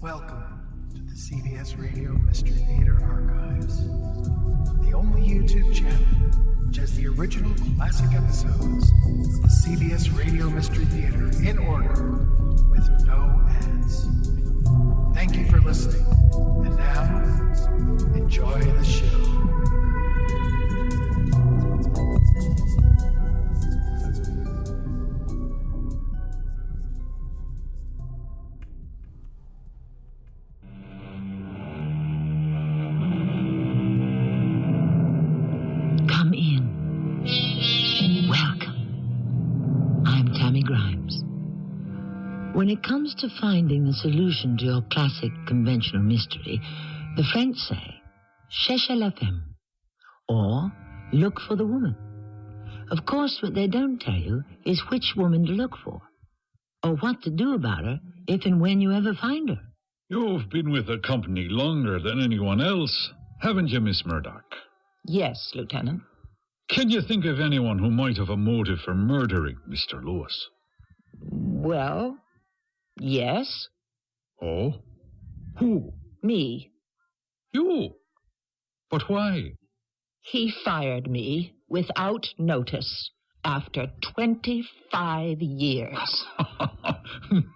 Welcome to the CBS Radio Mystery Theater Archives, the only YouTube channel which has the original classic episodes of the CBS Radio Mystery Theater in order with no ads. Thank you for listening, and now, enjoy the show. Come in. Welcome. I'm Tammy Grimes. When it comes to finding the solution to your classic conventional mystery, the French say, cherchez la femme, or look for the woman. Of course, what they don't tell you is which woman to look for, or what to do about her if and when you ever find her. You've been with the company longer than anyone else, haven't you, Miss Murdoch? Yes, Lieutenant. Can you think of anyone who might have a motive for murdering Mr. Lewis? Well, yes. Oh? Who? Me. You? But why? He fired me without notice after 25 years.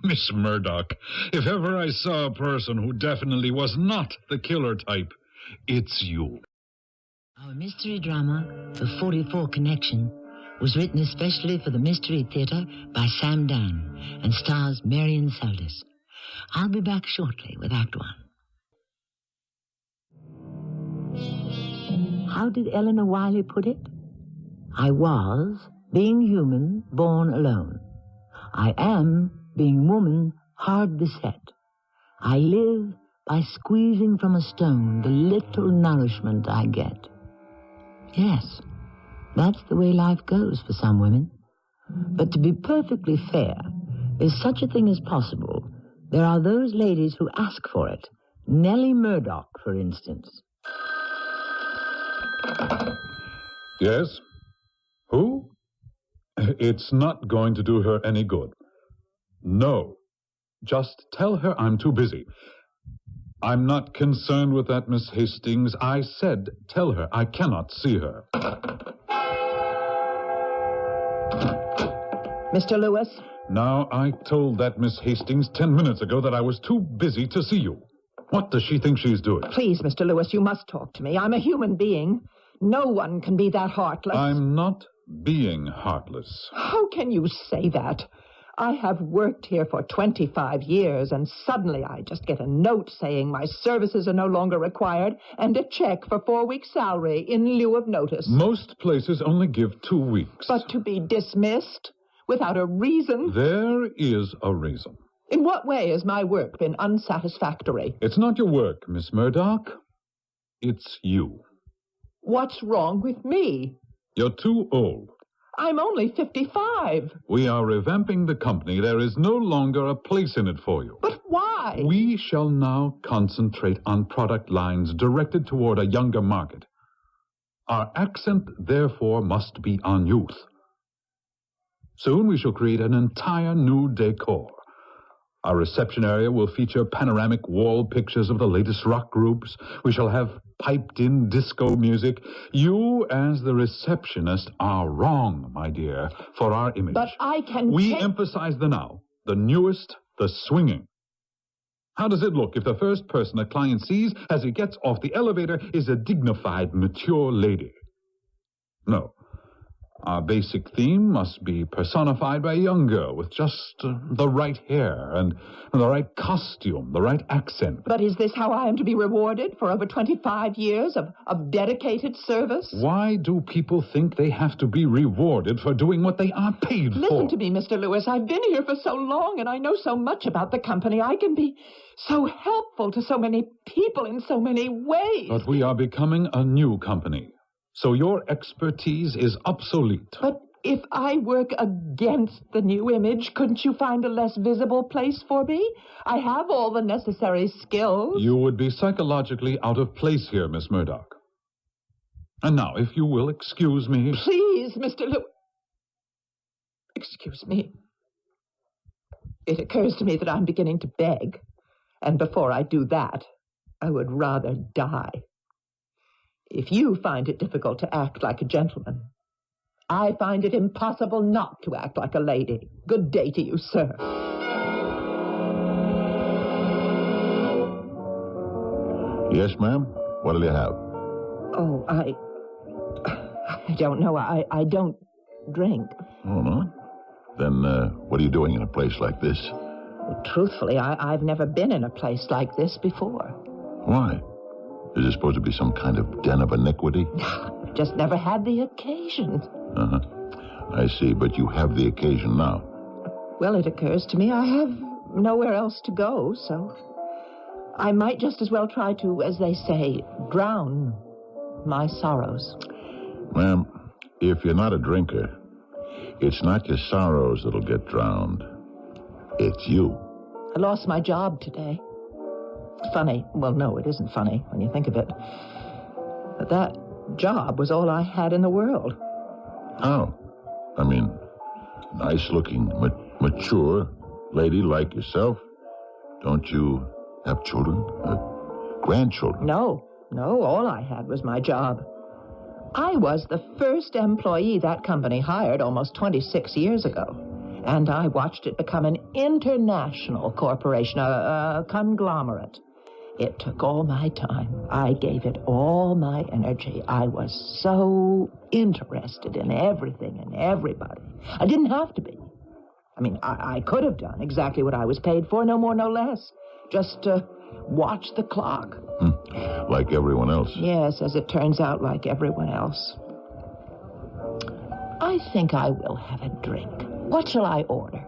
Miss Murdoch, if ever I saw a person who definitely was not the killer type, it's you. Our mystery drama, The 44 Connection, was written especially for the Mystery Theater by Sam Dann and stars Marian Seldes. I'll be back shortly with Act One. How did Eleanor Wiley put it? I was, being human, born alone. I am, being woman, hard beset. I live by squeezing from a stone the little nourishment I get. Yes, that's the way life goes for some women. But to be perfectly fair, if such a thing is possible, there are those ladies who ask for it. Nelly Murdoch, for instance. Yes? Who? It's not going to do her any good. No. Just tell her I'm too busy. I'm not concerned with that, Miss Hastings. I said tell her I cannot see her. Mr. Lewis? Now, I told that Miss Hastings 10 minutes ago that I was too busy to see you. What does she think she's doing? Please, Mr. Lewis, you must talk to me. I'm a human being. No one can be that heartless. I'm not being heartless. How can you say that? I have worked here for 25 years, and suddenly I just get a note saying my services are no longer required and a check for 4 weeks' salary in lieu of notice. Most places only give 2 weeks. But to be dismissed without a reason? There is a reason. In what way has my work been unsatisfactory? It's not your work, Miss Murdoch. It's you. What's wrong with me? You're too old. I'm only 55. We are revamping the company. There is no longer a place in it for you. But why? We shall now concentrate on product lines directed toward a younger market. Our accent, therefore, must be on youth. Soon we shall create an entire new decor. Our reception area will feature panoramic wall pictures of the latest rock groups. We shall have piped-in disco music. You, as the receptionist, are wrong, my dear, for our image. But I can... We emphasize the now, the newest, the swinging. How does it look if the first person a client sees as he gets off the elevator is a dignified, mature lady? No. Our basic theme must be personified by a young girl with just the right hair and the right costume, the right accent. But is this how I am to be rewarded for over 25 years of dedicated service? Why do people think they have to be rewarded for doing what they are paid for? Listen to me, Mr. Lewis. I've been here for so long, and I know so much about the company. I can be so helpful to so many people in so many ways. But we are becoming a new company. So your expertise is obsolete. But if I work against the new image, couldn't you find a less visible place for me? I have all the necessary skills. You would be psychologically out of place here, Miss Murdoch. And now, if you will excuse me... Please, Mr. Lewis. Excuse me. It occurs to me that I'm beginning to beg. And before I do that, I would rather die. If you find it difficult to act like a gentleman, I find it impossible not to act like a lady. Good day to you, sir. Yes, ma'am? What'll you have? Oh, I don't know. I don't drink. Oh, no? Then, what are you doing in a place like this? Well, truthfully, I've never been in a place like this before. Why? Is it supposed to be some kind of den of iniquity? Just never had the occasion. Uh-huh. I see, but you have the occasion now. Well, it occurs to me I have nowhere else to go, so I might just as well try to, as they say, drown my sorrows. Ma'am, if you're not a drinker, it's not your sorrows that'll get drowned. It's you. I lost my job today. Funny. Well, no, it isn't funny when you think of it. But that job was all I had in the world. How? I mean, nice-looking, mature lady like yourself. Don't you have children? Grandchildren? No, all I had was my job. I was the first employee that company hired almost 26 years ago. And I watched it become an international corporation, a conglomerate. It took all my time. I gave it all my energy. I was so interested in everything and everybody. I didn't have to be. I mean, I could have done exactly what I was paid for, no more, no less. Just watch the clock. Like everyone else. Yes, as it turns out, like everyone else. I think I will have a drink. What shall I order?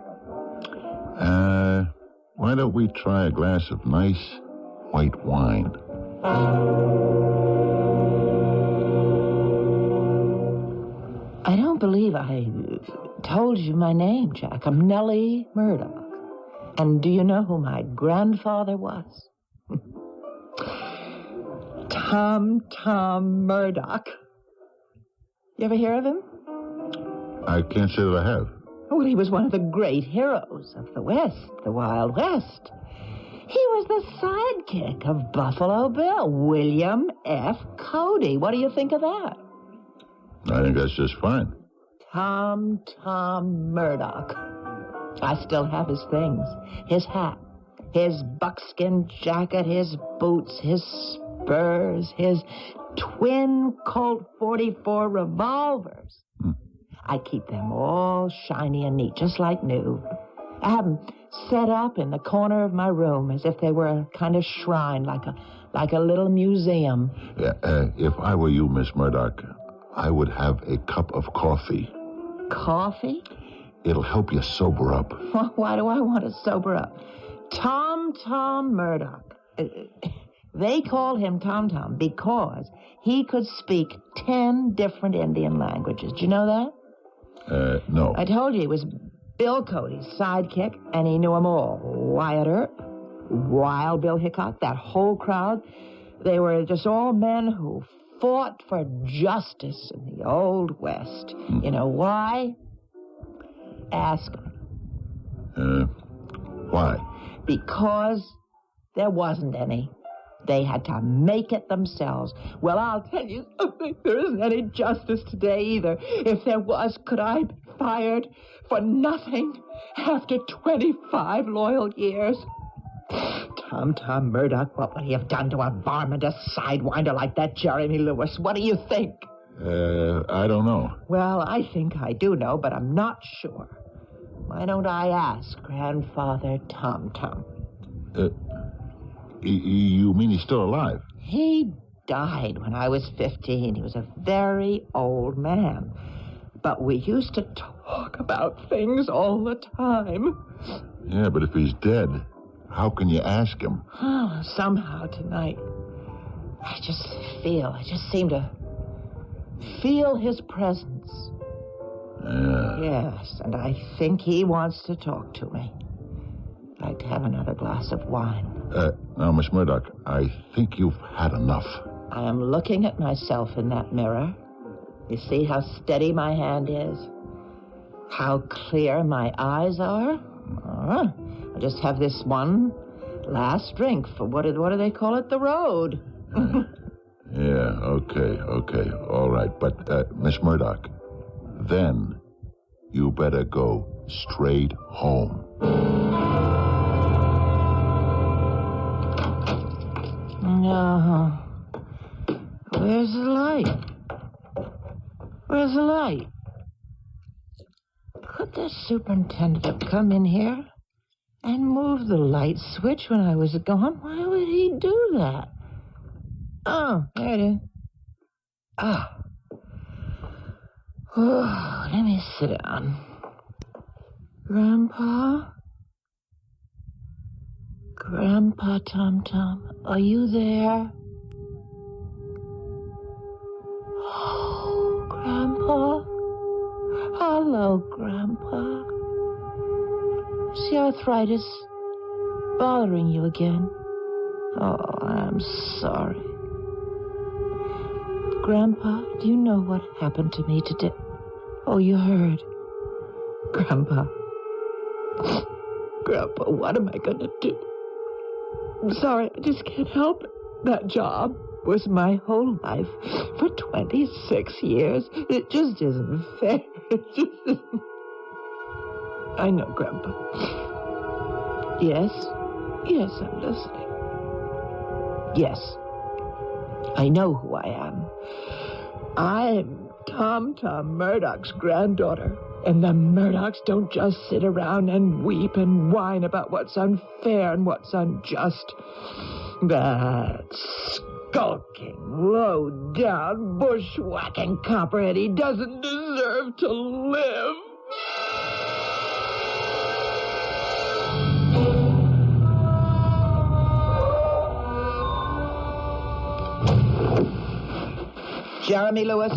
Why don't we try a glass of nice white wine? I don't believe I told you my name, Jack. I'm Nelly Murdoch. And do you know who my grandfather was? Tom Murdoch. You ever hear of him? I can't say that I have. Well, he was one of the great heroes of the West, the Wild West. He was the sidekick of Buffalo Bill, William F. Cody. What do you think of that? I think that's just fine. Tom Murdoch. I still have his things. His hat, his buckskin jacket, his boots, his spurs, his twin Colt 44 revolvers. I keep them all shiny and neat, just like new. I have them set up in the corner of my room as if they were a kind of shrine, like a little museum. If I were you, Miss Murdoch, I would have a cup of coffee. Coffee? It'll help you sober up. Well, why do I want to sober up? Tom Murdoch. They called him Tom because he could speak 10 different Indian languages. Do you know that? No. I told you he was Bill Cody's sidekick, and he knew them all. Wyatt Earp, Wild Bill Hickok, that whole crowd. They were just all men who fought for justice in the Old West. You know why? Ask them. Why? Because there wasn't any. They had to make it themselves. Well, I'll tell you something. There isn't any justice today either. If there was, could I be fired for nothing after 25 loyal years? Tom Murdoch, what would he have done to a varmint, a sidewinder like that Jeremy Lewis? What do you think? I don't know. Well, I think I do know, but I'm not sure. Why don't I ask Grandfather Tom? You mean he's still alive? He died when I was 15. He was a very old man. But we used to talk about things all the time. Yeah, but if he's dead, how can you ask him? Oh, somehow tonight, I just seem to feel his presence. Yeah. Yes, and I think he wants to talk to me. I'd like to have another glass of wine. Now, Miss Murdoch, I think you've had enough. I am looking at myself in that mirror. You see how steady my hand is? How clear my eyes are? I just have this one Last drink for what do they call it? The road. Yeah, okay. All right. But, Miss Murdoch, then you better go straight home. No. Where's the light? Where's the light? Could the superintendent have come in here and moved the light switch when I was gone? Why would he do that? Oh, there it is. Ah. Oh, let me sit down. Grandpa? Grandpa Tom, are you there? Oh, Grandpa. Hello, Grandpa. Is the arthritis bothering you again? Oh, I'm sorry. Grandpa, do you know what happened to me today? Oh, you heard. Grandpa. Grandpa, what am I going to do? I'm sorry, I just can't help it. That job was my whole life for 26 years. It just isn't fair. It just isn't. I know, Grandpa. Yes, I'm listening. Yes, I know who I am. I'm Tom Murdoch's granddaughter. And the Murdochs don't just sit around and weep and whine about what's unfair and what's unjust. That skulking, low-down, bushwhacking copperhead, he doesn't deserve to live. Jeremy Lewis?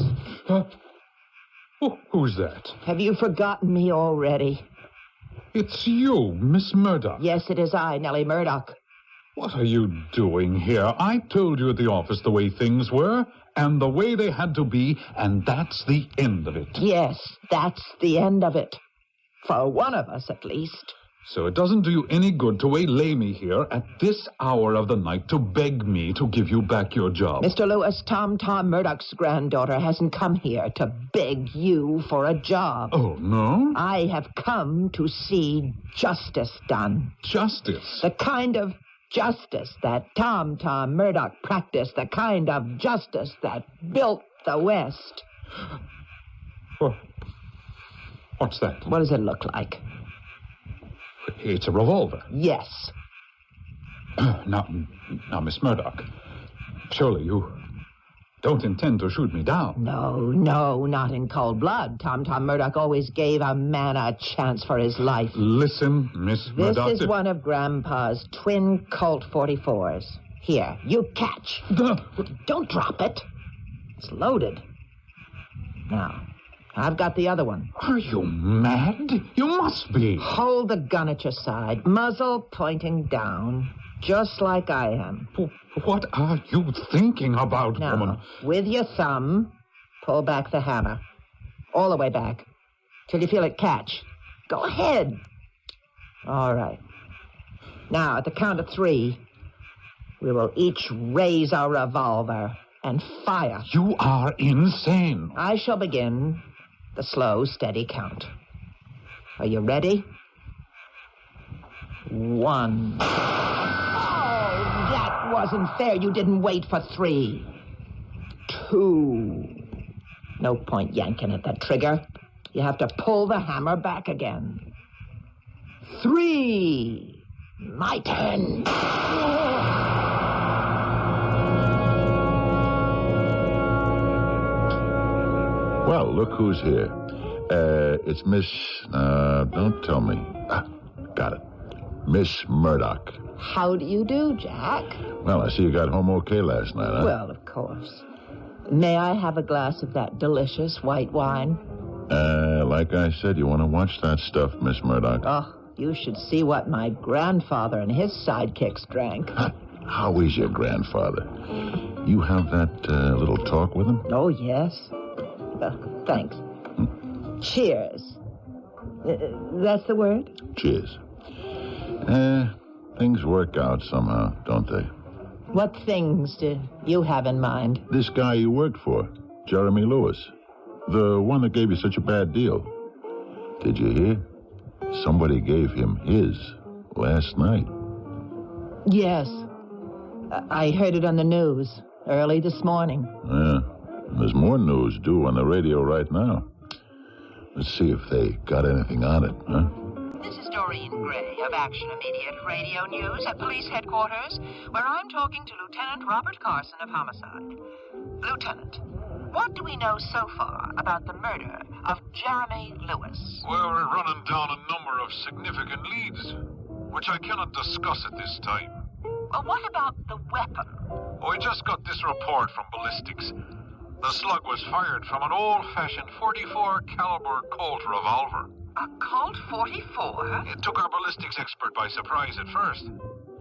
Huh? Who's that? Have you forgotten me already? It's you, Miss Murdoch. Yes, it is I, Nelly Murdoch. What are you doing here? I told you at the office the way things were, and the way they had to be, and that's the end of it. Yes, that's the end of it. For one of us, at least. So it doesn't do you any good to waylay me here at this hour of the night to beg me to give you back your job. Mr. Lewis, Tom Murdoch's granddaughter hasn't come here to beg you for a job. Oh, no? I have come to see justice done. Justice? The kind of justice that Tom Murdoch practiced, the kind of justice that built the West. What's that? What does it look like? It's a revolver. Yes. Now, Miss Murdoch, surely you don't intend to shoot me down. No, not in cold blood. Tom Murdoch always gave a man a chance for his life. Listen, Miss Murdoch. This is one of Grandpa's twin Colt 44s. Here, you catch. Don't drop it. It's loaded. Now, I've got the other one. Are you mad? You must be. Hold the gun at your side, muzzle pointing down, just like I am. What are you thinking about, now, woman? With your thumb, pull back the hammer. All the way back, till you feel it catch. Go ahead. All right. Now, at the count of 3, we will each raise our revolver and fire. You are insane. I shall begin the slow, steady count. Are you ready? 1. Oh, that wasn't fair. You didn't wait for 3. 2. No point yanking at that trigger. You have to pull the hammer back again. 3. My turn. Well, look who's here. It's Miss... don't tell me. Got it. Miss Murdoch. How do you do, Jack? Well, I see you got home okay last night, huh? Well, of course. May I have a glass of that delicious white wine? Like I said, you want to watch that stuff, Miss Murdoch. Oh, you should see what my grandfather and his sidekicks drank. How is your grandfather? You have that little talk with him? Oh, yes. Thanks. Cheers. That's the word? Cheers. Things work out somehow, don't they? What things do you have in mind? This guy you worked for, Jeremy Lewis. The one that gave you such a bad deal. Did you hear? Somebody gave him his last night. Yes. I heard it on the news early this morning. Yeah. And there's more news due on the radio right now. Let's see if they got anything on it, huh? This is Doreen Gray of Action Immediate Radio News at Police Headquarters, where I'm talking to Lieutenant Robert Carson of Homicide. Lieutenant, what do we know so far about the murder of Jeremy Lewis? Well, we're running down a number of significant leads, which I cannot discuss at this time. Well, what about the weapon? I just got this report from ballistics. The slug was fired from an old-fashioned 44 caliber Colt revolver. A Colt 44? It took our ballistics expert by surprise at first,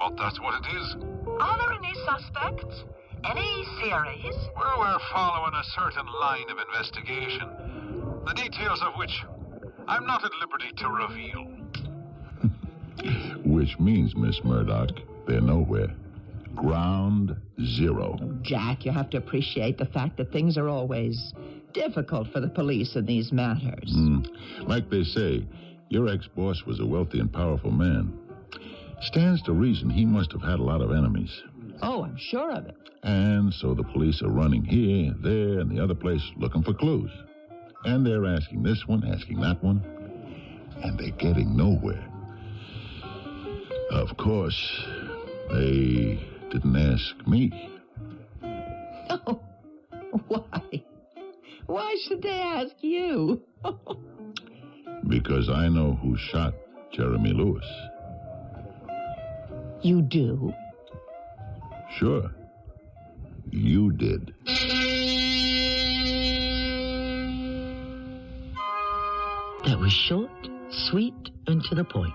but that's what it is. Are there any suspects? Any theories? Well, we're following a certain line of investigation, the details of which I'm not at liberty to reveal. Which means, Miss Murdoch, they're nowhere. Ground zero. Jack, you have to appreciate the fact that things are always difficult for the police in these matters. Like they say, your ex-boss was a wealthy and powerful man. Stands to reason he must have had a lot of enemies. Oh, I'm sure of it. And so the police are running here, there, and the other place looking for clues. And they're asking this one, asking that one, and they're getting nowhere. Of course, they didn't ask me. Oh, why? Why should they ask you? Because I know who shot Jeremy Lewis. You do? Sure. You did. That was short, sweet, and to the point.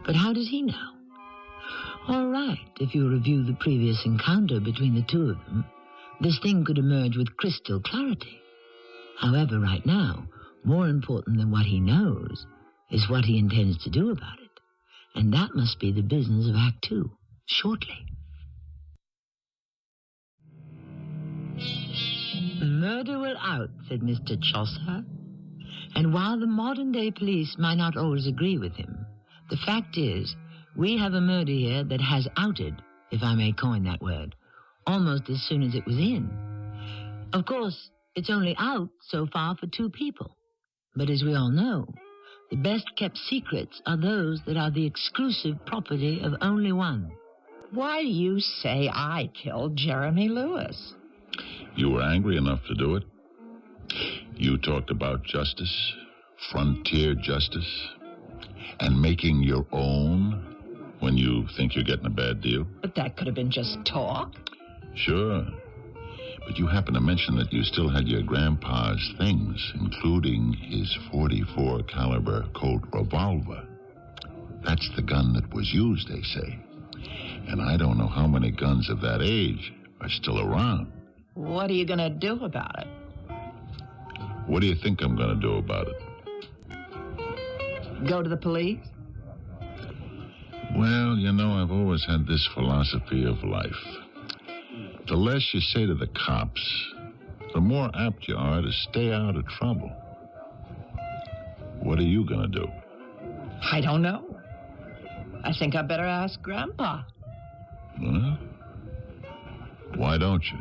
But how does he know? All right, if you review the previous encounter between the two of them, this thing could emerge with crystal clarity. However, right now, more important than what he knows is what he intends to do about it. And that must be the business of Act Two, shortly. Murder will out, said Mr. Chaucer. And while the modern-day police might not always agree with him, the fact is, we have a murder here that has outed, if I may coin that word, almost as soon as it was in. Of course, it's only out so far for two people. But as we all know, the best-kept secrets are those that are the exclusive property of only one. Why do you say I killed Jeremy Lewis? You were angry enough to do it. You talked about justice, frontier justice, and making your own when you think you're getting a bad deal. But that could have been just talk. Sure. But you happened to mention that you still had your grandpa's things, including his 44 caliber Colt revolver. That's the gun that was used, they say. And I don't know how many guns of that age are still around. What are you going to do about it? What do you think I'm going to do about it? Go to the police? Well, you know, I've always had this philosophy of life. The less you say to the cops, the more apt you are to stay out of trouble. What are you going to do? I don't know. I think I better ask Grandpa. Well, why don't you?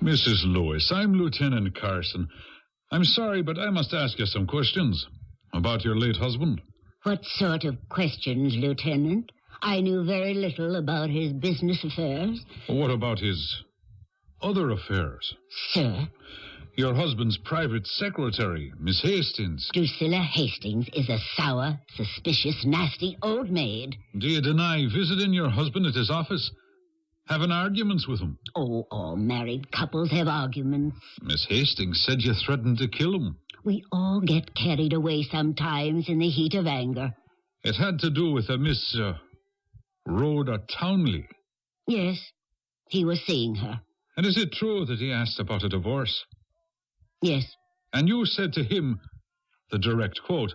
Mrs. Lewis, I'm Lieutenant Carson. I'm sorry, but I must ask you some questions about your late husband. What sort of questions, Lieutenant? I knew very little about his business affairs. What about his other affairs? Sir, Your husband's private secretary, Miss Hastings. Drusilla Hastings is a sour, suspicious, nasty old maid. Do you deny visiting your husband at his office? Having arguments with him? Oh, all married couples have arguments. Miss Hastings said you threatened to kill him. We all get carried away sometimes in the heat of anger. It had to do with a Miss Rhoda Townley. Yes, he was seeing her. And is it true that he asked about a divorce? Yes. And you said to him, the direct quote,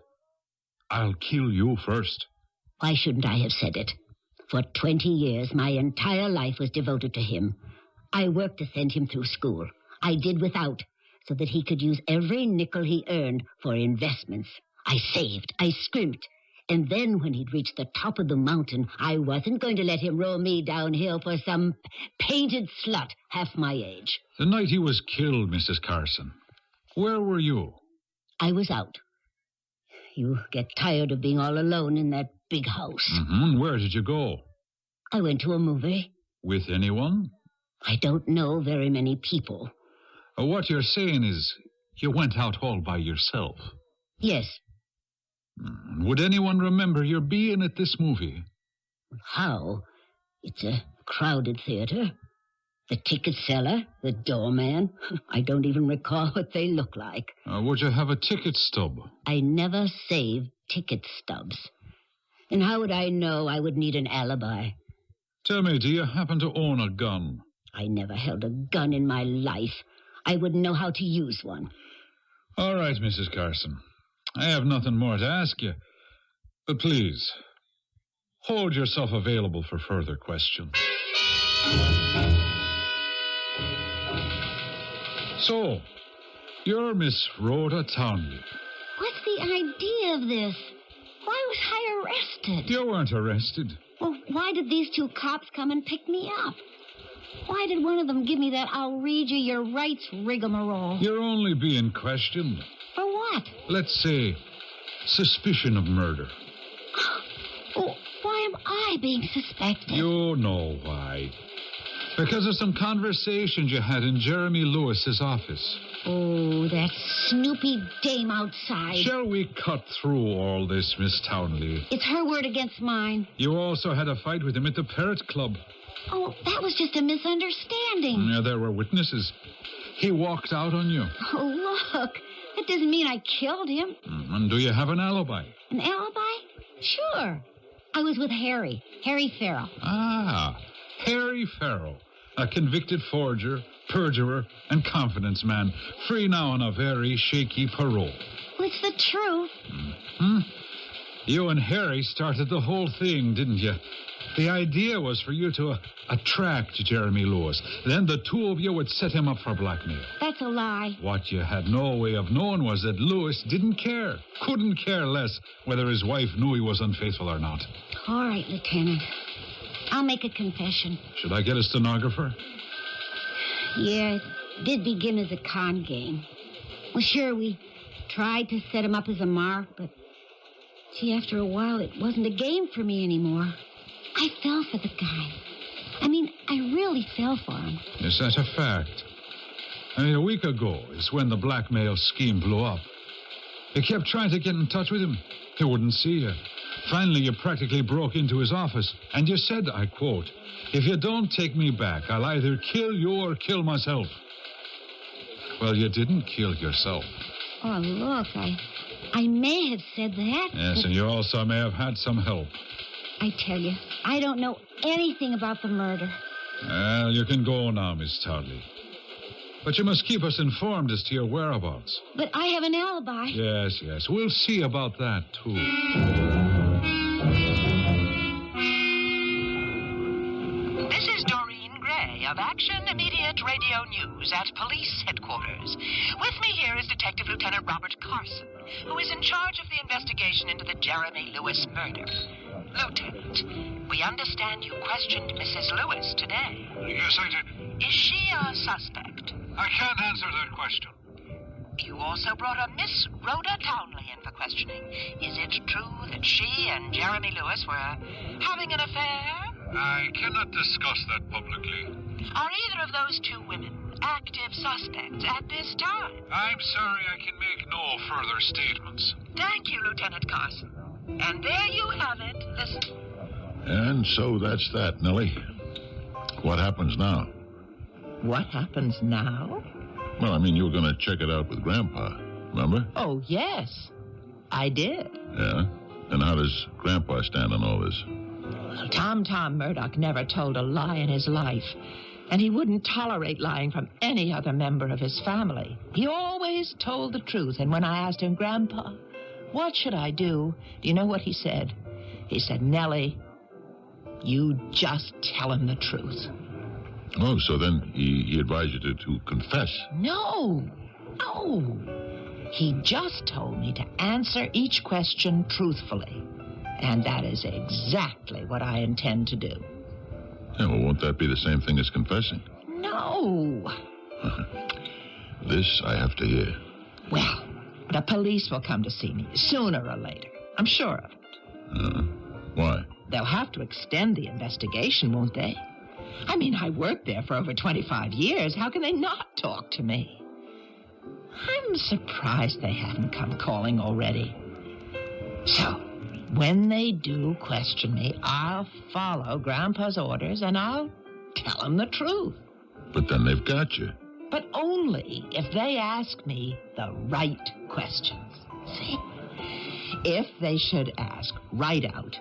I'll kill you first. Why shouldn't I have said it? For 20 years, my entire life was devoted to him. I worked to send him through school. I did without, so that he could use every nickel he earned for investments. I saved, I scrimped, and then when he'd reached the top of the mountain, I wasn't going to let him roll me downhill for some painted slut half my age. The night he was killed, Mrs. Carson, where were you? I was out. You get tired of being all alone in that big house. Mm-hmm. Where did you go? I went to a movie. With anyone? I don't know very many people. What you're saying is you went out all by yourself. Yes. Would anyone remember your being at this movie? How? It's a crowded theater. The ticket seller, the doorman. I don't even recall what they look like. Would you have a ticket stub? I never saved ticket stubs. And how would I know I would need an alibi? Tell me, do you happen to own a gun? I never held a gun in my life. I wouldn't know how to use one. All right, Mrs. Carson. I have nothing more to ask you. But please, hold yourself available for further questions. So, you're Miss Rhoda Townley. What's the idea of this? Why was I arrested? You weren't arrested. Well, why did these two cops come and pick me up? Why did one of them give me that I'll read you your rights rigmarole? You're only being questioned. For what? Let's say, suspicion of murder. Oh, why am I being suspected? You know why. Because of some conversations you had in Jeremy Lewis's office. Oh, that snoopy dame outside. Shall we cut through all this, Miss Townley? It's her word against mine. You also had a fight with him at the Parrot Club. Oh, that was just a misunderstanding. Yeah, there were witnesses. He walked out on you. Oh, look. That doesn't mean I killed him. And do you have an alibi? An alibi? Sure. I was with Harry Farrell. Ah, Harry Farrell. A convicted forger, perjurer, and confidence man. Free now on a very shaky parole. Well, it's the truth. Mm-hmm. You and Harry started the whole thing, didn't you? The idea was for you to attract Jeremy Lewis. Then the two of you would set him up for blackmail. That's a lie. What you had no way of knowing was that Lewis didn't care, couldn't care less whether his wife knew he was unfaithful or not. All right, Lieutenant. I'll make a confession. Should I get a stenographer? Yeah, it did begin as a con game. Well, sure, we tried to set him up as a mark, but, see, after a while, it wasn't a game for me anymore. I fell for the guy. I mean, I really fell for him. Is that a fact? I mean, a week ago is when the blackmail scheme blew up. You kept trying to get in touch with him. He wouldn't see you. Finally, you practically broke into his office, and you said, I quote, "If you don't take me back, I'll either kill you or kill myself." Well, you didn't kill yourself. Oh, look, I may have said that. Yes, and you also may have had some help. I tell you, I don't know anything about the murder. Well, you can go now, Miss Townley. But you must keep us informed as to your whereabouts. But I have an alibi. Yes. We'll see about that, too. This is Doreen Gray of Action Immediate Radio News at Police Headquarters. With me here is Detective Lieutenant Robert Carson, who is in charge of the investigation into the Jeremy Lewis murder. Lieutenant, we understand you questioned Mrs. Lewis today. Yes, I did. Is she a suspect? I can't answer that question. You also brought a Miss Rhoda Townley in for questioning. Is it true that she and Jeremy Lewis were having an affair? I cannot discuss that publicly. Are either of those two women active suspects at this time? I'm sorry I can make no further statements. Thank you, Lieutenant Carson. And there you have it. Listen. And so that's that, Nelly. What happens now? What happens now? Well, I mean, you were going to check it out with Grandpa, remember? Oh, yes. I did. Yeah? And how does Grandpa stand on all this? Tom Murdoch never told a lie in his life, and he wouldn't tolerate lying from any other member of his family. He always told the truth, and when I asked him, Grandpa, What should I do? Do you know what he said? He said, Nelly, you just tell him the truth. Oh, so then he advised you to confess. No. He just told me to answer each question truthfully. And that is exactly what I intend to do. Yeah, well, won't that be the same thing as confessing? No. This I have to hear. Well, the police will come to see me sooner or later. I'm sure of it. Why? They'll have to extend the investigation, won't they? I mean, I worked there for over 25 years. How can they not talk to me? I'm surprised they haven't come calling already. So, when they do question me, I'll follow Grandpa's orders and I'll tell them the truth. But then they've got you. But only if they ask me the right questions. See? If they should ask right out,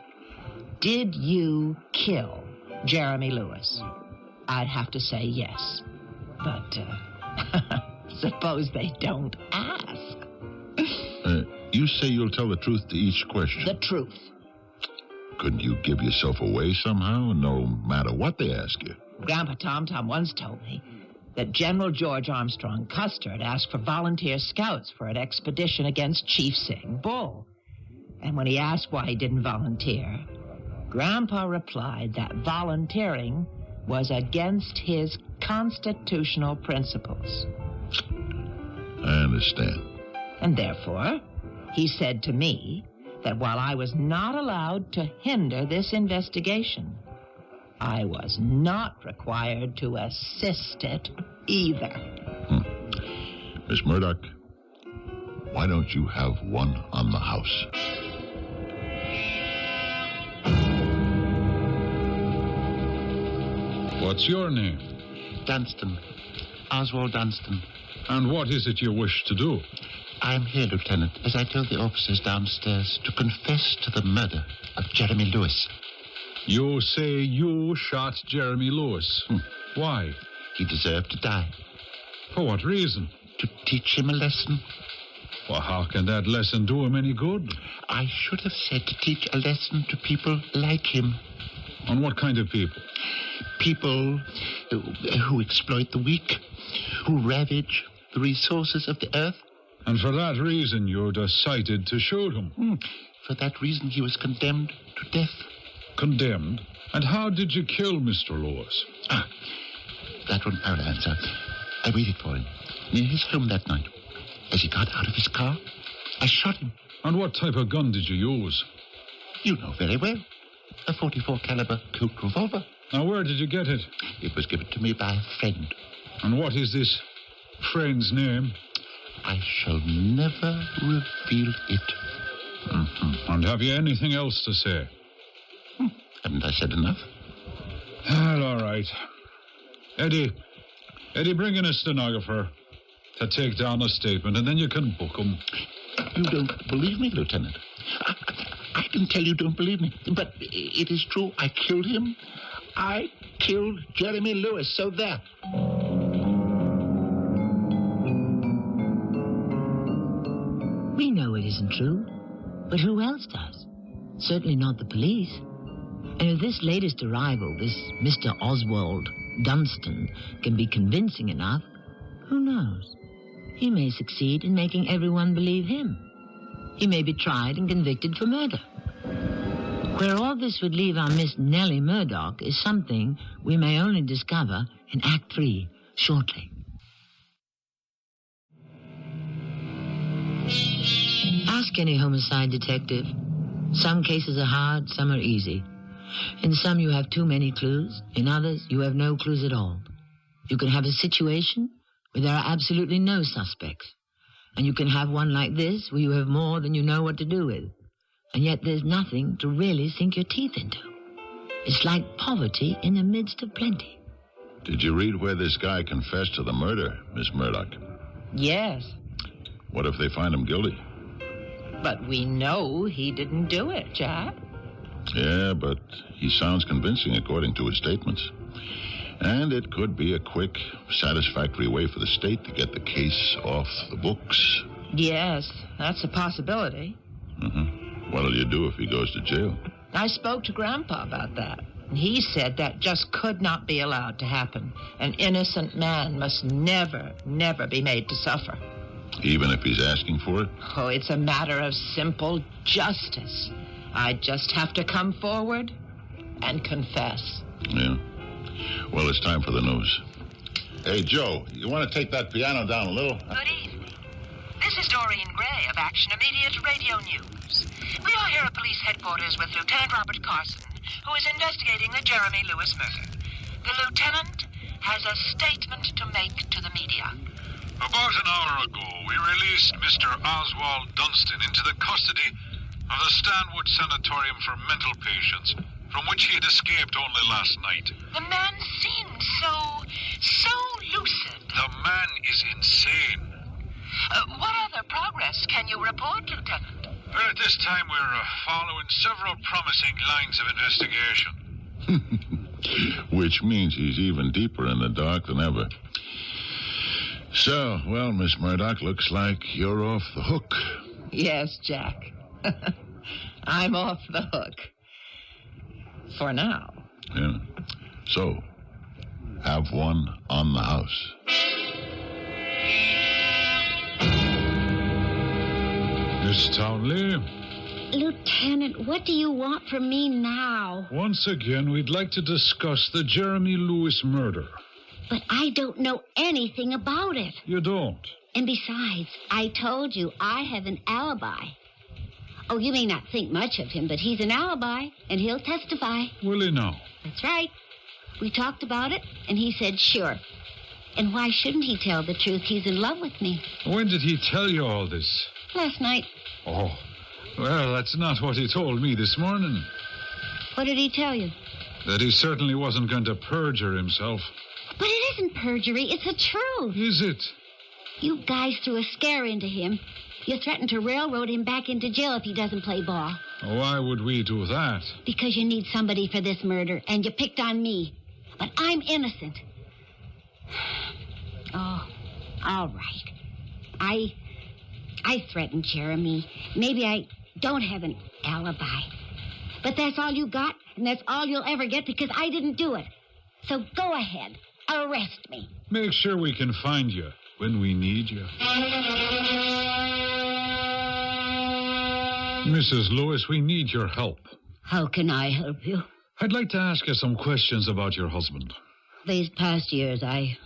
did you kill Jeremy Lewis? I'd have to say yes. But, suppose they don't ask. You say you'll tell the truth to each question. The truth. Couldn't you give yourself away somehow, no matter what they ask you? Grandpa Tom once told me that General George Armstrong Custer had asked for volunteer scouts for an expedition against Chief Sitting Bull. And when he asked why he didn't volunteer, Grandpa replied that volunteering was against his constitutional principles. I understand. And therefore, he said to me that while I was not allowed to hinder this investigation, I was not required to assist it either. Miss Murdoch, why don't you have one on the house? What's your name? Dunstan. Oswald Dunstan. And what is it you wish to do? I'm here, Lieutenant, as I told the officers downstairs, to confess to the murder of Jeremy Lewis. You say you shot Jeremy Lewis. Why? He deserved to die. For what reason? To teach him a lesson. Well, how can that lesson do him any good? I should have said to teach a lesson to people like him. And what kind of people? People who exploit the weak, who ravage the resources of the earth. And for that reason, you decided to shoot him? For that reason, he was condemned to death. Condemned? And how did you kill Mr. Lewis? That one I'll answer. I waited for him near his home that night. As he got out of his car, I shot him. And what type of gun did you use? You know very well. A .44 caliber Colt revolver. Now, where did you get it? It was given to me by a friend. And what is this friend's name? I shall never reveal it. And have you anything else to say? Haven't I said enough? Well, all right. Eddie, bring in a stenographer to take down a statement, and then you can book him. You don't believe me, Lieutenant? I can tell you don't believe me, but it is true. I killed him. I killed Jeremy Lewis, so there. We know it isn't true, but who else does? Certainly not the police. And if this latest arrival, this Mr. Oswald Dunstan, can be convincing enough, who knows? He may succeed in making everyone believe him. He may be tried and convicted for murder. Where all this would leave our Miss Nelly Murdoch is something we may only discover in Act 3 shortly. Ask any homicide detective. Some cases are hard, some are easy. In some you have too many clues. In others you have no clues at all. You can have a situation where there are absolutely no suspects. And you can have one like this where you have more than you know what to do with. And yet there's nothing to really sink your teeth into. It's like poverty in the midst of plenty. Did you read where this guy confessed to the murder, Miss Murdoch? Yes. What if they find him guilty? But we know he didn't do it, Jack. Yeah, but he sounds convincing according to his statements. And it could be a quick, satisfactory way for the state to get the case off the books. Yes, that's a possibility. What'll you do if he goes to jail? I spoke to Grandpa about that. He said that just could not be allowed to happen. An innocent man must never, never be made to suffer. Even if he's asking for it? Oh, it's a matter of simple justice. I just have to come forward and confess. Yeah. Well, it's time for the news. Hey, Joe, you want to take that piano down a little? Good evening. This is Doreen Gray of Action Immediate Radio News. We are here at police headquarters with Lieutenant Robert Carson, who is investigating the Jeremy Lewis murder. The lieutenant has a statement to make to the media. About an hour ago, we released Mr. Oswald Dunstan into the custody of the Stanwood Sanatorium for Mental Patients, from which he had escaped only last night. The man seemed so lucid. The man is insane. What other progress can you report, Lieutenant? At this time, we're following several promising lines of investigation. Which means he's even deeper in the dark than ever. So, well, Miss Murdoch, looks like you're off the hook. Yes, Jack. I'm off the hook. For now. Yeah. So, have one on the house. Miss Townley? Lieutenant, what do you want from me now? Once again, we'd like to discuss the Jeremy Lewis murder. But I don't know anything about it. You don't? And besides, I told you I have an alibi. Oh, you may not think much of him, but he's an alibi, and he'll testify. Will he now? That's right. We talked about it, and he said sure. And why shouldn't he tell the truth? He's in love with me. When did he tell you all this? Last night. Oh, well, that's not what he told me this morning. What did he tell you? That he certainly wasn't going to perjure himself. But it isn't perjury. It's the truth. Is it? You guys threw a scare into him. You threatened to railroad him back into jail if he doesn't play ball. Why would we do that? Because you need somebody for this murder, and you picked on me. But I'm innocent. Oh, all right. I threatened Jeremy. Maybe I don't have an alibi. But that's all you got, and that's all you'll ever get because I didn't do it. So go ahead. Arrest me. Make sure we can find you when we need you. Mrs. Lewis, we need your help. How can I help you? I'd like to ask you some questions about your husband. These past years, I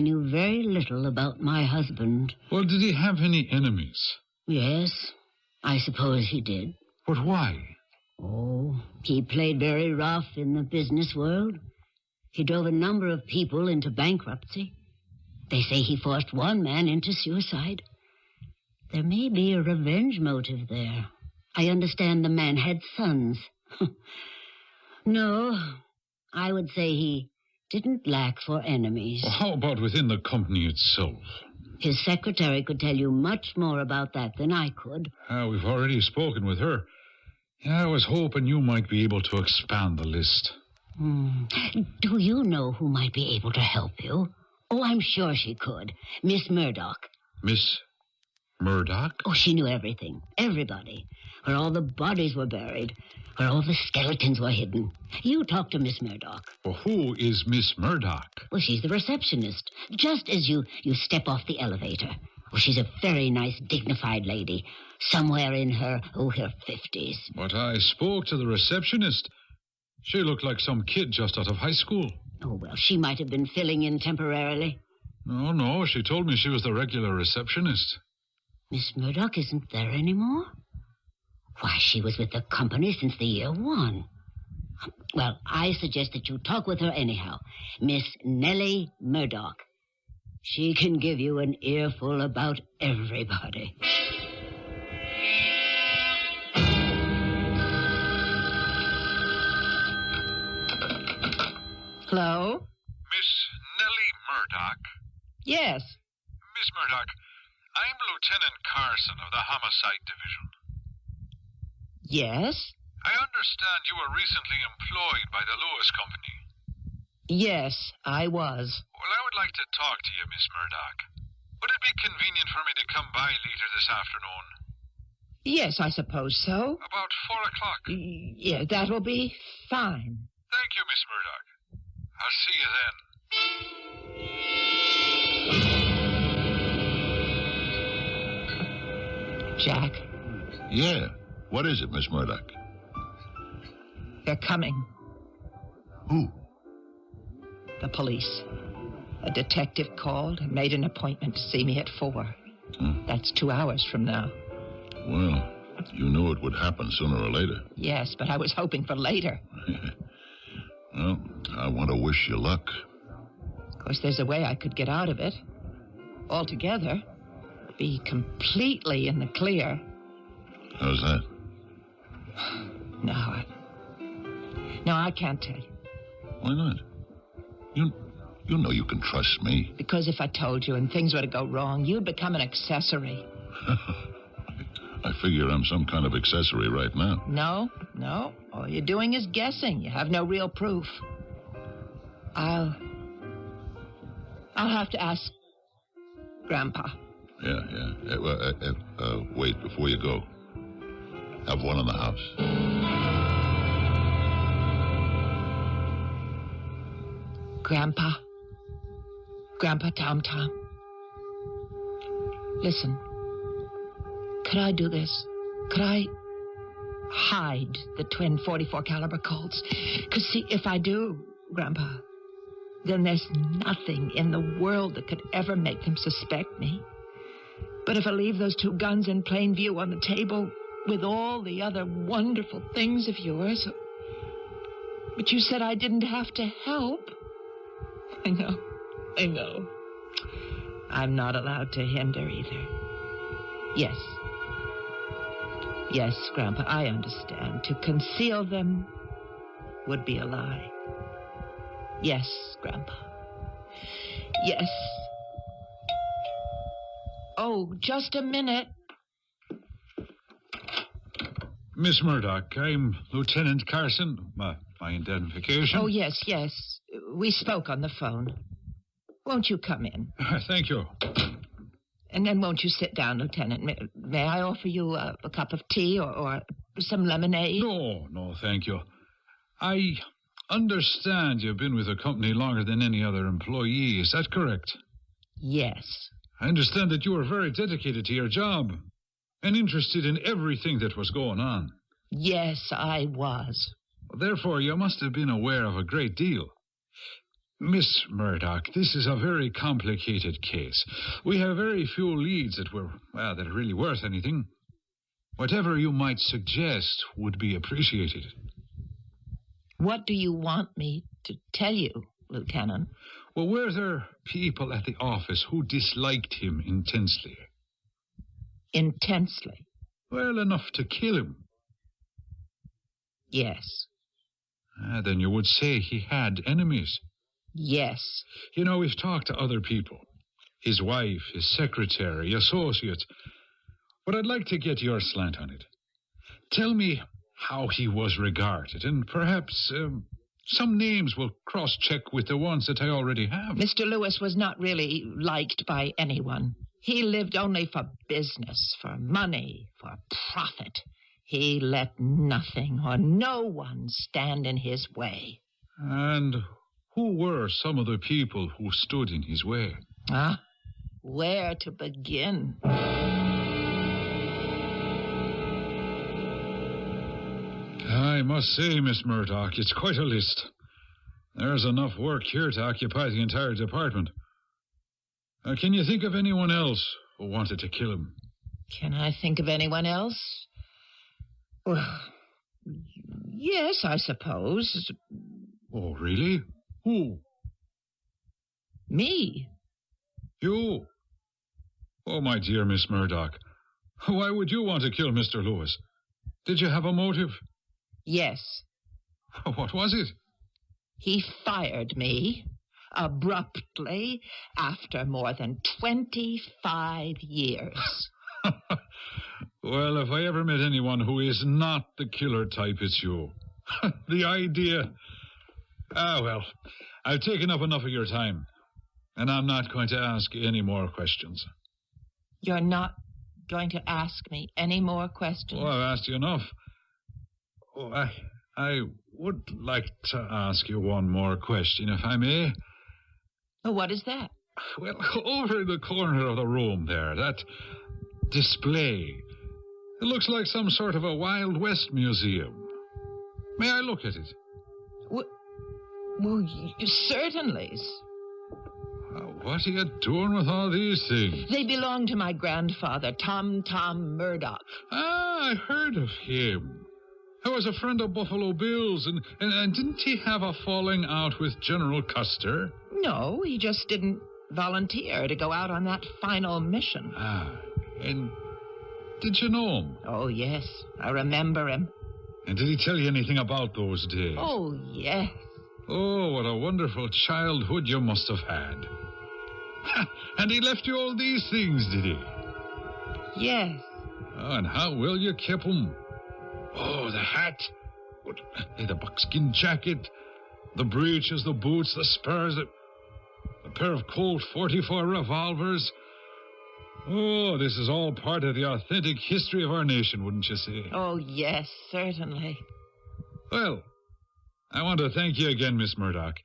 knew very little about my husband. Well, did he have any enemies? Yes, I suppose he did. But why? Oh, he played very rough in the business world. He drove a number of people into bankruptcy. They say he forced one man into suicide. There may be a revenge motive there. I understand the man had sons. No, I would say he didn't lack for enemies. Well, how about within the company itself? His secretary could tell you much more about that than I could. We've already spoken with her. I was hoping you might be able to expand the list. Do you know who might be able to help you? Oh, I'm sure she could. Miss Murdoch. Miss Murdoch? Oh, she knew everything. Everybody. Where all the bodies were buried. Where all the skeletons were hidden. You talk to Miss Murdoch. Well, who is Miss Murdoch? Well, she's the receptionist. Just as you step off the elevator. Well, she's a very nice, dignified lady. Somewhere in her 50s. But I spoke to the receptionist. She looked like some kid just out of high school. Oh, well, she might have been filling in temporarily. No, she told me she was the regular receptionist. Miss Murdoch isn't there anymore? Why, she was with the company since the year 1. Well, I suggest that you talk with her anyhow. Miss Nelly Murdoch. She can give you an earful about everybody. Hello? Miss Nelly Murdoch? Yes. Miss Murdoch, I'm Lieutenant Carson of the Homicide Division. Yes? I understand you were recently employed by the Lewis Company. Yes, I was. Well, I would like to talk to you, Miss Murdoch. Would it be convenient for me to come by later this afternoon? Yes, I suppose so. About 4 o'clock. Yeah, that will be fine. Thank you, Miss Murdoch. I'll see you then. Jack, Yeah. What is it, Miss Murdoch? they're coming. Who? The police. A detective called and made an appointment to see me at 4. That's 2 hours from now. Well, you knew it would happen sooner or later. Yes, but I was hoping for later. Well, I want to wish you luck. Of course, there's a way I could get out of it. Altogether. Be completely in the clear. How's that? No, I can't tell you. Why not? You know you can trust me. Because if I told you and things were to go wrong, you'd become an accessory. I figure I'm some kind of accessory right now. No. All you're doing is guessing. You have no real proof. I'll have to ask Grandpa. Yeah. Wait, before you go. Have one in the house. Grandpa Tom. Listen. Could I do this? Could I hide the twin .44 caliber Colts? Because, see, if I do, Grandpa, then there's nothing in the world that could ever make them suspect me. But if I leave those 2 guns in plain view on the table with all the other wonderful things of yours... But you said I didn't have to help. I know. I'm not allowed to hinder either. Yes, Grandpa, I understand. To conceal them would be a lie. Yes, Grandpa. Yes. Oh, just a minute. Miss Murdoch, I'm Lieutenant Carson. My identification. Oh, yes. We spoke on the phone. Won't you come in? Thank you. And then won't you sit down, Lieutenant? May I offer you a cup of tea or some lemonade? No, thank you. I understand you've been with the company longer than any other employee. Is that correct? Yes. I understand that you were very dedicated to your job and interested in everything that was going on. Yes, I was. Therefore, you must have been aware of a great deal. Miss Murdoch, this is a very complicated case. We have very few leads that are really worth anything. Whatever you might suggest would be appreciated. What do you want me to tell you, Lieutenant? Well, were there people at the office who disliked him intensely? Intensely? Well, enough to kill him. Yes. Then you would say he had enemies. Yes. You know, we've talked to other people. His wife, his secretary, associates. But I'd like to get your slant on it. Tell me how he was regarded, and perhaps some names will cross-check with the ones that I already have. Mr. Lewis was not really liked by anyone. He lived only for business, for money, for profit. He let nothing or no one stand in his way. And who were some of the people who stood in his way? Where to begin? I must say, Miss Murdoch, it's quite a list. There's enough work here to occupy the entire department. Can you think of anyone else who wanted to kill him? Can I think of anyone else? Well, yes, I suppose. Oh, really? Who? Me. You? Oh, my dear Miss Murdoch, why would you want to kill Mr. Lewis? Did you have a motive? Yes. What was it? He fired me abruptly after more than 25 years. Well, if I ever met anyone who is not the killer type, it's you. The idea. Well, I've taken up enough of your time, and I'm not going to ask any more questions. You're not going to ask me any more questions? Oh, I've asked you enough. Oh, I would like to ask you one more question, if I may. Oh, what is that? Well, over in the corner of the room there, that display. It looks like some sort of a Wild West museum. May I look at it? Well, certainly. What are you doing with all these things? They belong to my grandfather, Tom Murdoch. Ah, I heard of him. He was a friend of Buffalo Bill's, and didn't he have a falling out with General Custer? No, he just didn't volunteer to go out on that final mission. Ah, and did you know him? Oh, yes, I remember him. And did he tell you anything about those days? Oh, yes. Oh, what a wonderful childhood you must have had. And he left you all these things, did he? Yes. Oh, and how well you kept them. Oh, the hat, the buckskin jacket, the breeches, the boots, the spurs, a pair of Colt 44 revolvers. Oh, this is all part of the authentic history of our nation, wouldn't you say? Oh, yes, certainly. Well, I want to thank you again, Miss Murdoch.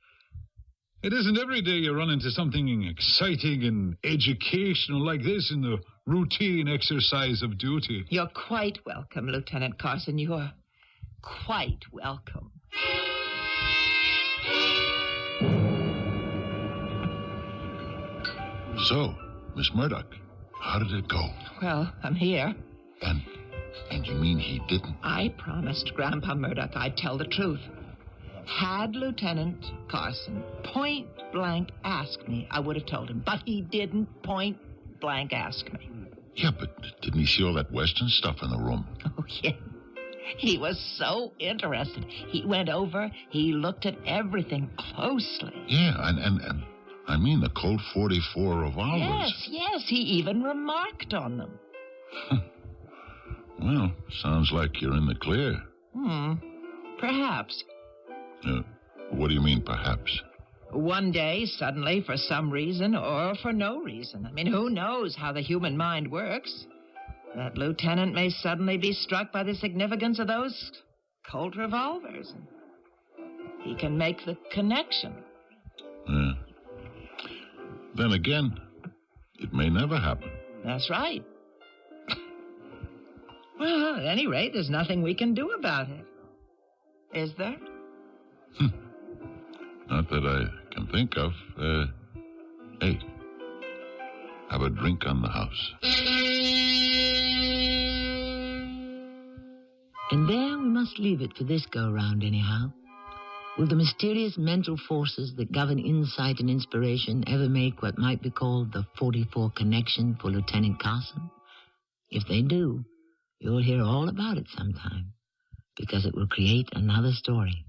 It isn't every day you run into something exciting and educational like this in the routine exercise of duty. You're quite welcome, Lieutenant Carson. You're quite welcome. So, Miss Murdoch, how did it go? Well, I'm here. And you mean he didn't? I promised Grandpa Murdoch I'd tell the truth. Had Lieutenant Carson point-blank asked me, I would have told him. But he didn't point-blank ask me. Yeah, but didn't he see all that Western stuff in the room? Oh, yeah. He was so interested. He went over, he looked at everything closely. Yeah, and I mean the Colt 44 revolvers. Yes, he even remarked on them. Well, sounds like you're in the clear. Perhaps. What do you mean, perhaps? One day, suddenly, for some reason, or for no reason. I mean, who knows how the human mind works? That lieutenant may suddenly be struck by the significance of those Colt revolvers. He can make the connection. Then again, it may never happen. That's right. Well, at any rate, there's nothing we can do about it. Is there? Not that I can think of. Hey, have a drink on the house. And there we must leave it for this go-round anyhow. Will the mysterious mental forces that govern insight and inspiration ever make what might be called the 44 connection for Lieutenant Carson? If they do, you'll hear all about it sometime, because it will create another story.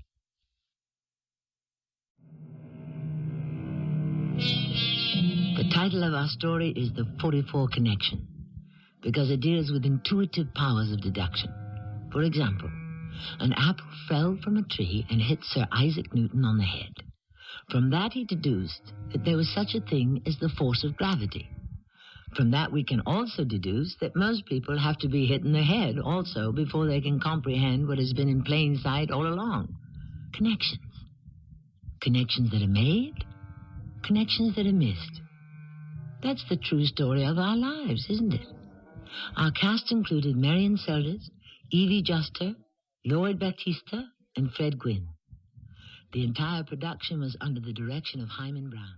The title of our story is The 44 Connection, because it deals with intuitive powers of deduction. For example, an apple fell from a tree and hit Sir Isaac Newton on the head. From that he deduced that there was such a thing as the force of gravity. From that we can also deduce that most people have to be hit in the head also before they can comprehend what has been in plain sight all along. Connections. Connections that are made, connections that are missed. That's the true story of our lives, isn't it? Our cast included Marian Seldes, Evie Juster, Lloyd Batista, and Fred Gwynne. The entire production was under the direction of Hyman Brown.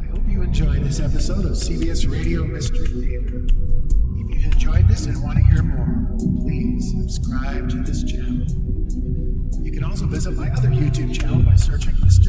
I hope you enjoyed this episode of CBS Radio Mystery Theater. If you've enjoyed this and want to hear more, please subscribe to this channel. You can also visit my other YouTube channel by searching Mr.